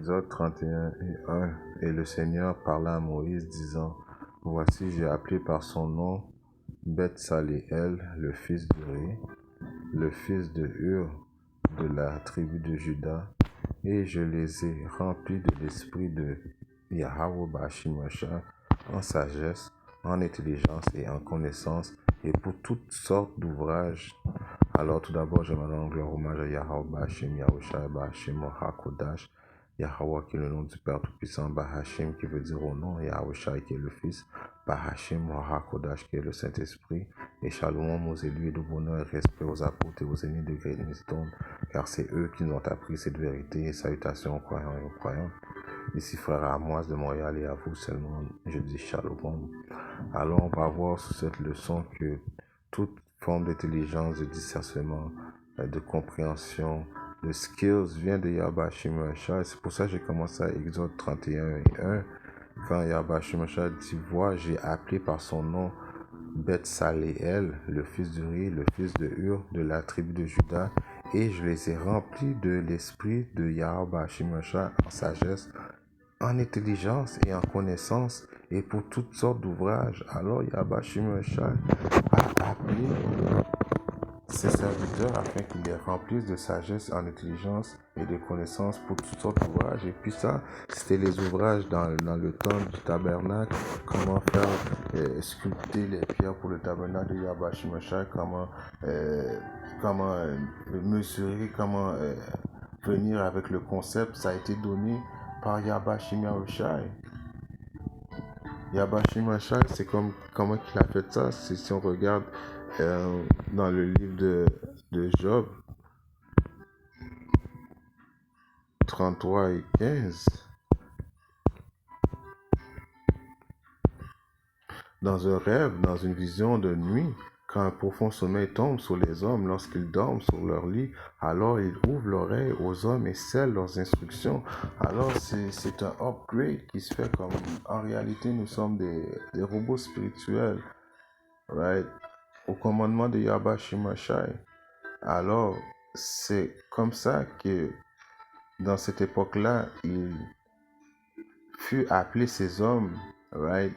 Exode 31:1. Et le Seigneur parla à Moïse, disant, Voici, j'ai appelé par son nom Beth-Saléel, le fils d'Uri, le fils de Hur, de la tribu de Juda, et je les ai remplis de l'esprit de Yahweh Bashimashah, en sagesse, en intelligence et en connaissance, et pour toutes sortes d'ouvrages. Alors tout d'abord, je rends gloire hommage à Yahweh Bashim Yahushua Bashim Hakodash, Yahweh qui est le nom du Père Tout-Puissant, Bahashim qui veut dire au nom, Yahushua qui est le Fils, Bahashim Hakodash qui est le Saint-Esprit, et Shalom aux élus et de bonheur et respect aux apôtres et aux ennemis de Greenstone, car c'est eux qui nous ont appris cette vérité, et salutations aux croyants et aux croyantes. Ici frère Amoise de Montréal et à vous seulement, je dis Shalom. Alors on va voir sur cette leçon que toute forme d'intelligence, de discernement, de compréhension, de skills vient de Yahweh Shimashah. C'est pour ça que j'ai commencé à Exode 31:1. Quand Yahweh Shimashah dit, vois, j'ai appelé par son nom Beth-Saléel, le fils d'Uri, le fils de Hur, de la tribu de Juda, et je les ai remplis de l'esprit de Yahweh Shimashah en sagesse, en intelligence et en connaissance, et pour toutes sortes d'ouvrages. Alors Yahweh Shimashah a appelé ses serviteurs afin qu'ils les remplissent de sagesse, en intelligence et de connaissance pour toutes sortes d'ouvrages. Et puis ça, c'était les ouvrages dans le temps du tabernacle, comment faire sculpter les pierres pour le tabernacle de Yahweh Shimashah, comment mesurer, comment venir avec le concept. Ça a été donné par Yahweh Shimashah. Yahweh Shimashah, c'est comment il a fait ça. C'est si on regarde dans le livre de Job 33:15, dans un rêve, dans une vision de nuit, quand un profond sommeil tombe sur les hommes lorsqu'ils dorment sur leur lit, alors ils ouvrent l'oreille aux hommes et scellent leurs instructions. Alors c'est un upgrade qui se fait, comme en réalité nous sommes des robots spirituels, right? Au commandement de Yahweh Shimashah. Alors c'est comme ça que dans cette époque-là, il fut appelé ces hommes, right?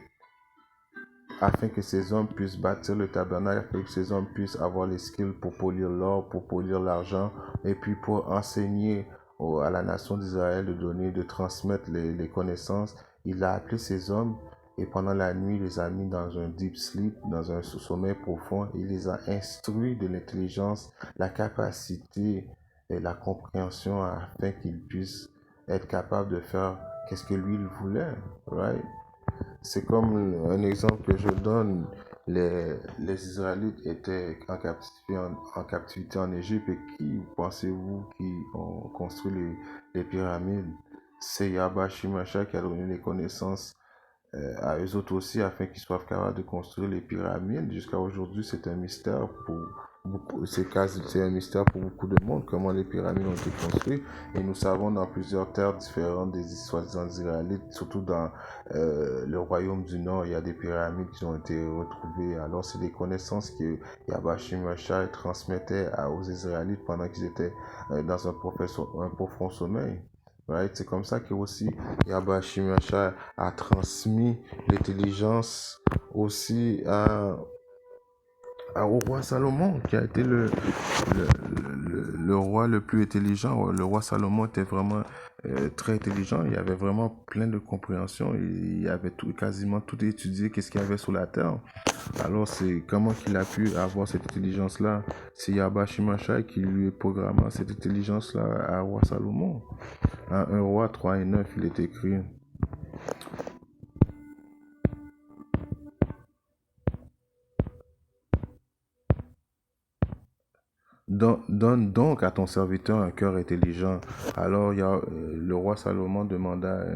Afin que ces hommes puissent bâtir le tabernacle, afin que ces hommes puissent avoir les skills pour polir l'or, pour polir l'argent, et puis pour enseigner à la nation d'Israël de transmettre les connaissances. Il a appelé ces hommes, et pendant la nuit, il les a mis dans un deep sleep, dans un sommeil profond. Il les a instruits de l'intelligence, la capacité et la compréhension, afin qu'ils puissent être capables de faire qu'est-ce que lui il voulait, right? C'est comme un exemple que je donne. Les Israélites étaient en captivité en Égypte, et qui pensez-vous qui ont construit les pyramides? C'est Yahweh Shimashah qui a donné les connaissances à eux autres aussi, afin qu'ils soient capables de construire les pyramides. Jusqu'à aujourd'hui, c'est un mystère pour beaucoup, c'est un mystère pour beaucoup de monde, comment les pyramides ont été construites. Et nous savons dans plusieurs terres différentes des soi-disant israélites, surtout dans le royaume du Nord, il y a des pyramides qui ont été retrouvées. Alors c'est des connaissances que Yahweh Shimashah transmettait aux Israélites pendant qu'ils étaient dans un profond sommeil. Right? C'est comme ça que aussi Yahweh Shimashah a transmis l'intelligence aussi au roi Salomon, qui a été le roi le plus intelligent. Le roi Salomon était vraiment très intelligent. Il avait vraiment plein de compréhension. Il avait quasiment tout étudié, qu'est-ce qu'il y avait sur la terre. Alors c'est comment qu'il a pu avoir cette intelligence-là. C'est Yahweh Shimashah qui lui programma cette intelligence-là à roi Salomon. En 1 roi 3:9, il est écrit: Donne donc à ton serviteur un cœur intelligent. Alors le roi Salomon demanda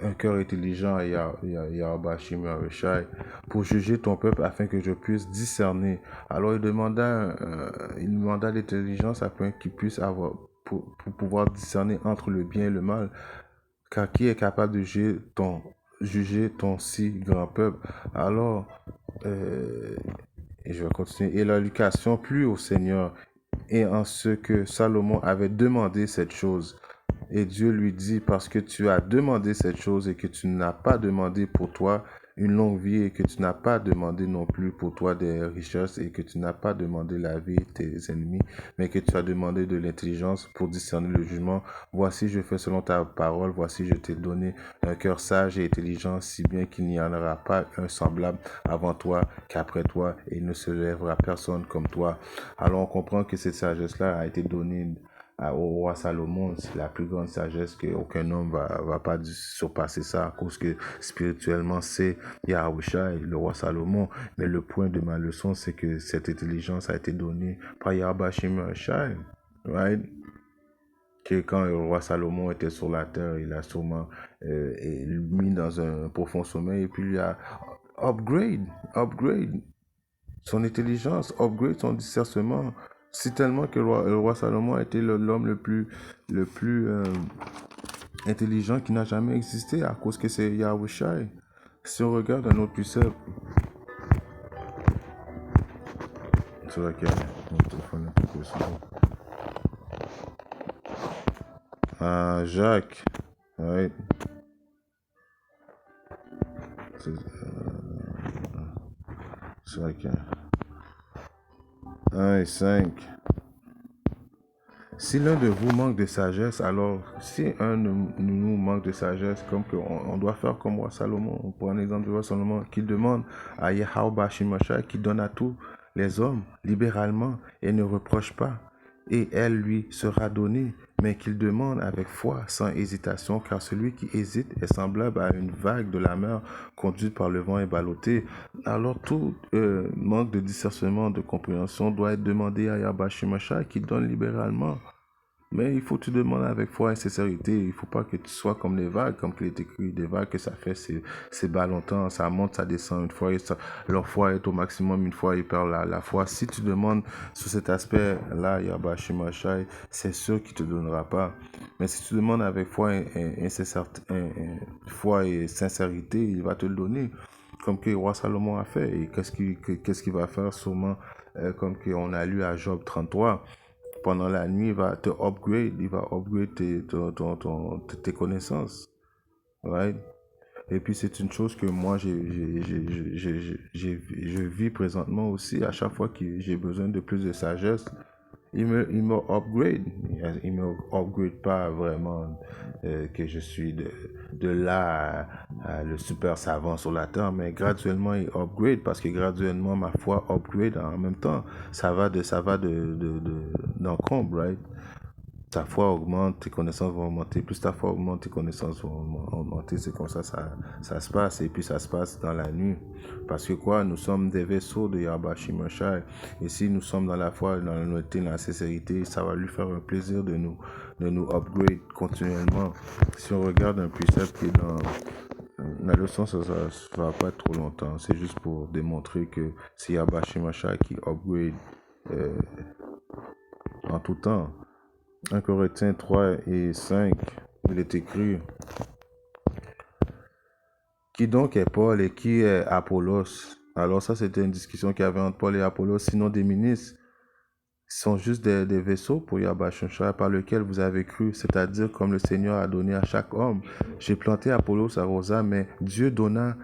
un cœur intelligent à Yahweh Shimashah pour juger ton peuple, afin que je puisse discerner. Alors il demanda l'intelligence afin qu'il puisse avoir pour pouvoir discerner entre le bien et le mal. Car qui est capable de juger ton si grand peuple? Alors et je vais continuer. Et l'éducation plut au Seigneur, et en ce que Salomon avait demandé cette chose. Et Dieu lui dit, parce que tu as demandé cette chose et que tu n'as pas demandé pour toi une longue vie et que tu n'as pas demandé non plus pour toi des richesses et que tu n'as pas demandé la vie de tes ennemis, mais que tu as demandé de l'intelligence pour discerner le jugement. Voici, je fais selon ta parole. Voici, je t'ai donné un cœur sage et intelligent, si bien qu'il n'y en aura pas un semblable avant toi qu'après toi, et il ne se lèvera personne comme toi. Alors on comprend que cette sagesse-là a été donnée au roi Salomon. C'est la plus grande sagesse qu'aucun homme va pas surpasser ça, à cause que spirituellement c'est Yahushua, le roi Salomon. Mais le point de ma leçon, c'est que cette intelligence a été donnée par Yahweh Shai, right? Que quand le roi Salomon était sur la terre, il a sûrement mis dans un profond sommeil et puis il a upgrade son intelligence, upgrade son discernement. Si tellement que le roi Salomon a été l'homme le plus intelligent qui n'a jamais existé à cause que c'est Yahushai. Si on regarde un autre précepte, c'est vrai qu'il y a mon téléphone un peu plus souvent. Jacques, right? C'est vrai qu'il y a 1 et 5. Si l'un de vous manque de sagesse, alors si un de nous manque de sagesse, comme on doit faire comme roi Salomon, on prend un exemple du roi Salomon, qui demande à Yahweh Shimashai, qui donne à tous les hommes libéralement et ne reproche pas, et elle lui sera donnée, mais qu'il demande avec foi, sans hésitation, car celui qui hésite est semblable à une vague de la mer conduite par le vent et ballottée. Alors tout manque de discernement, de compréhension doit être demandé à Yahweh Shimashai, qui donne libéralement. Mais il faut que tu demandes avec foi et sincérité. Il ne faut pas que tu sois comme les vagues, comme il est écrit, des vagues que ça fait, c'est bas longtemps, ça monte, ça descend une fois, leur foi est au maximum, une fois ils perdent la foi. Si tu demandes sur cet aspect-là, Yahweh Shimashai, c'est sûr qu'il ne te donnera pas. Mais si tu demandes avec foi et sincérité, il va te le donner. Comme que le roi Salomon a fait. Et qu'est-ce qu'il va faire sûrement, comme qu'on a lu à Job 33. Pendant la nuit, il va upgrade tes connaissances, right? Et puis c'est une chose que moi je vis présentement aussi. À chaque fois que j'ai besoin de plus de sagesse, il me upgrade. Il me upgrade pas vraiment que je suis de là à le super savant sur la terre, mais graduellement il upgrade parce que graduellement ma foi upgrade en même temps. Ça va d'encombre, right? Ta foi augmente, tes connaissances vont augmenter. Plus ta foi augmente, tes connaissances vont augmenter. C'est comme ça se passe. Et puis ça se passe dans la nuit. Parce que quoi, nous sommes des vaisseaux de Yahweh Shimashai. Et si nous sommes dans la foi, dans l'honnêteté, dans la sincérité, ça va lui faire un plaisir de nous upgrade continuellement. Si on regarde un précepte qui est dans la leçon, ça ne va pas être trop longtemps. C'est juste pour démontrer que c'est Yahweh Shimashai qui upgrade en tout temps. 1 Corinthiens 3 et 5, il est écrit: qui donc est Paul et qui est Apollos? Alors ça, c'était une discussion qu'il y avait entre Paul et Apollos, sinon des ministres. Ils sont juste des vaisseaux pour Yahweh Shimashai par lequel vous avez cru, c'est-à-dire comme le Seigneur a donné à chaque homme. J'ai planté Apollos à Rosa, mais Dieu donna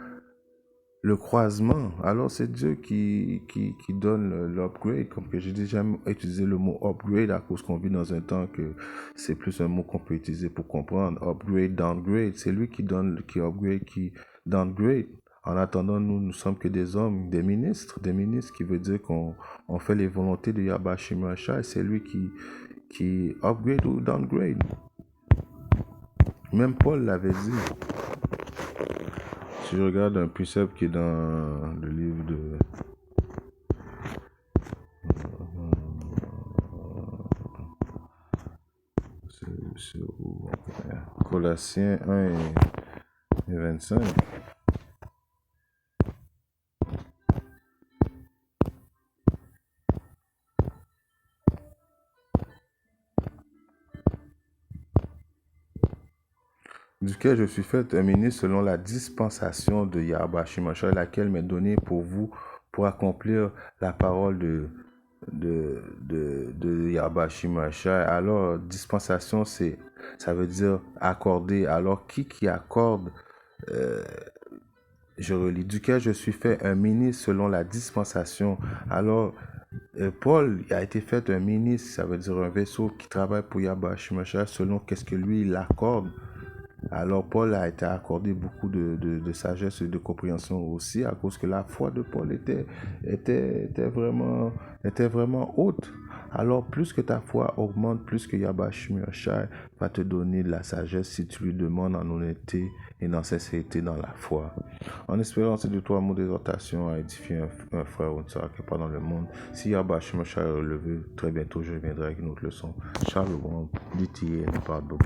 le croisement. Alors c'est Dieu qui donne l'upgrade. Comme que j'ai déjà utilisé le mot upgrade à cause qu'on vit dans un temps que c'est plus un mot qu'on peut utiliser pour comprendre. Upgrade, downgrade. C'est lui qui donne, qui upgrade, qui downgrade. En attendant, nous sommes que des hommes, des ministres qui veut dire qu'on fait les volontés de Yahweh Shimashai. C'est lui qui upgrade ou downgrade. Même Paul l'avait dit. Si je regarde un précepte qui est dans le livre de Colossiens 1 et 25. Duquel je suis fait un ministre selon la dispensation de Yahweh Shimashai, laquelle m'est donnée pour vous, pour accomplir la parole de Yahweh Shimashai. Alors, dispensation, ça veut dire accorder. Alors, qui accorde, je relis, duquel je suis fait un ministre selon la dispensation. Alors, Paul a été fait un ministre, ça veut dire un vaisseau qui travaille pour Yahweh Shimashai selon qu'est-ce que lui, il accorde. Alors Paul a été accordé beaucoup de sagesse et de compréhension aussi à cause que la foi de Paul était vraiment haute. Alors plus que ta foi augmente, plus que Yahweh Shai va te donner de la sagesse si tu lui demandes en honnêteté et en sincérité dans la foi. En espérant ces deux, trois mots d'exhortation à édifier un frère ou une soeur qui est pas dans le monde. Si Yahweh Shai est relevé, très bientôt je reviendrai avec une autre leçon. Shalom, DTA, Pardon.